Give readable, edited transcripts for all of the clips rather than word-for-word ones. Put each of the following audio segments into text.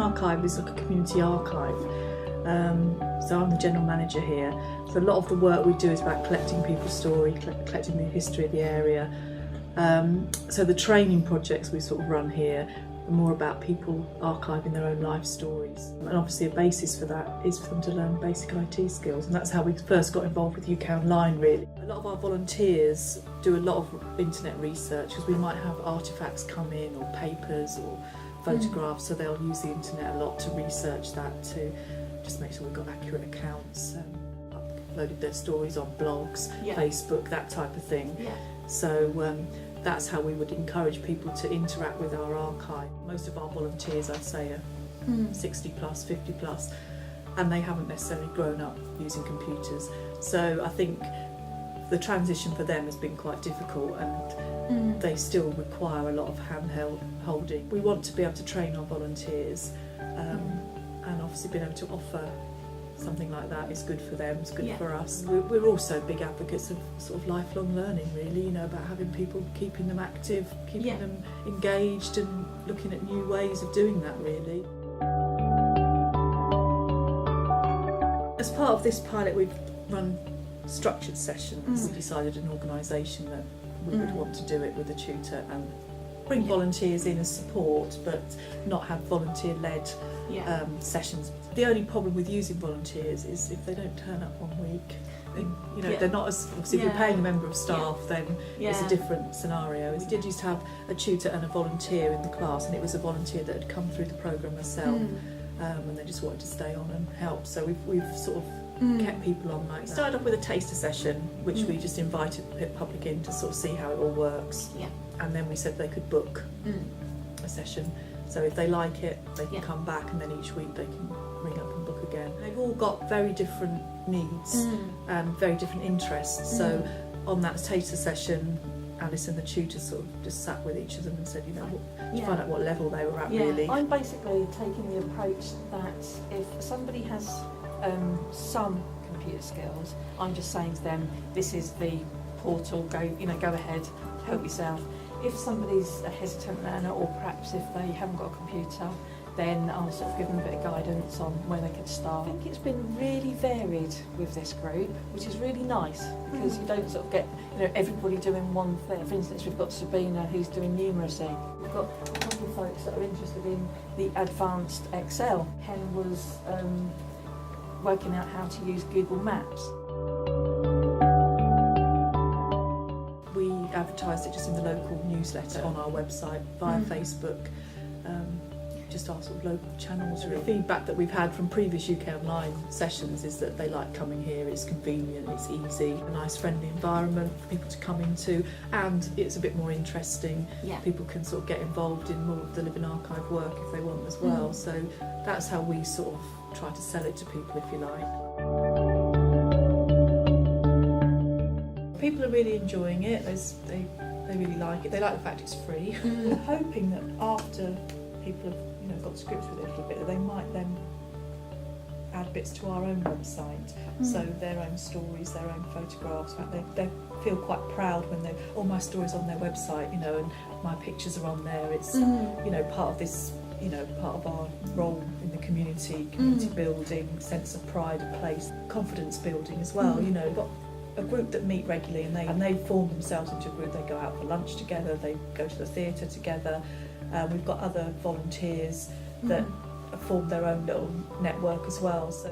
Archive is like a community archive. So I'm the general manager here. So a lot of the work we do is about collecting people's story, collecting the history of the area. So the training projects we sort of run here are more about people archiving their own life stories. And obviously a basis for that is for them to learn basic IT skills. And that's how we first got involved with UK Online, really. A lot of our volunteers do a lot of internet research because we might have artefacts come in or papers or photographs, so they'll use the internet a lot to research that, to just make sure we've got accurate accounts, uploaded their stories on blogs, Facebook, that type of thing. So that's how we would encourage people to interact with our archive. Most of our volunteers, I'd say, are 60 plus, 50 plus, and they haven't necessarily grown up using computers. So I think the transition for them has been quite difficult, and they still require a lot of handheld holding. We want to be able to train our volunteers, and obviously being able to offer something like that is good for them, it's good for us. We're also big advocates of sort of lifelong learning, really, you know, about having people, keeping them active, keeping them engaged and looking at new ways of doing that, really. As part of this pilot, we've run structured sessions. We decided an organisation that we would want to do it with a tutor and bring volunteers in as support, but not have volunteer-led sessions. The only problem with using volunteers is if they don't turn up 1 week, then, you know, they're not as, obviously if you're paying a member of staff, then it's a different scenario. We did used to have a tutor and a volunteer in the class, and it was a volunteer that had come through the programme herself, and they just wanted to stay on and help. So we've sort of kept people on like that. Started off with a taster session, which we just invited the public in to sort of see how it all works. And then we said they could book a session. So if they like it, they can come back, and then each week they can ring up and book again. They've all got very different needs and very different interests. So on that taster session, Alice and the tutor sort of just sat with each of them and said, you know, to find out what level they were at, really. I'm basically taking the approach that if somebody has some computer skills, I'm just saying to them, this is the portal, go ahead, help yourself. If somebody's a hesitant learner, or perhaps if they haven't got a computer, then I'll sort of give them a bit of guidance on where they could start. I think it's been really varied with this group, which is really nice, because you don't sort of get, you know, everybody doing one thing. For instance, we've got Sabina who's doing numeracy. We've got a couple of folks that are interested in the advanced Excel. Ken was working out how to use Google Maps. We advertised it just in the local newsletter on our website, via Facebook, just our sort of local channels. The feedback that we've had from previous UK Online sessions is that they like coming here, it's convenient, it's easy, a nice friendly environment for people to come into, and it's a bit more interesting. People can sort of get involved in more of the living archive work if they want as well. So that's how we sort of try to sell it to people, if you like. People are really enjoying it. They really like it. They like the fact it's free. We're hoping that after people have, you know, got to grips with it a little bit, that they might then add bits to our own website. So their own stories, their own photographs. In fact, they feel quite proud when all my stories on their website, you know, and my pictures are on there. It's you know, part of this, you know, part of our role in the community building, sense of pride of place, confidence building as well. You know, we've got a group that meet regularly, and they form themselves into a group. They go out for lunch together, they go to the theatre together. We've got other volunteers that have formed their own little network as well. So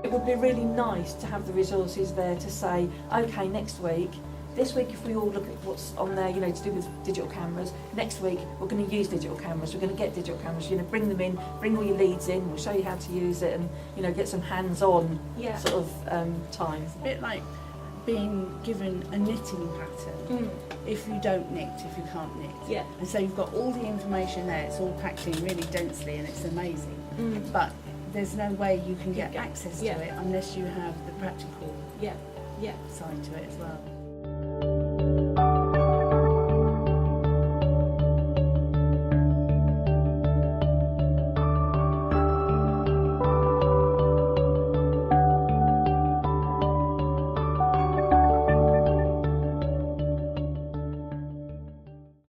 it would be really nice to have the resources there to say, okay, this week if we all look at what's on there, you know, to do with digital cameras, next week we're going to use digital cameras, we're going to get digital cameras, you know, bring them in, bring all your leads in, we'll show you how to use it, and, you know, get some hands-on sort of time. It's a bit like being given a knitting pattern. If you don't knit, if you can't knit. And so you've got all the information there, it's all packed in really densely and it's amazing. But there's no way you can get access to it unless you have the practical side to it as well.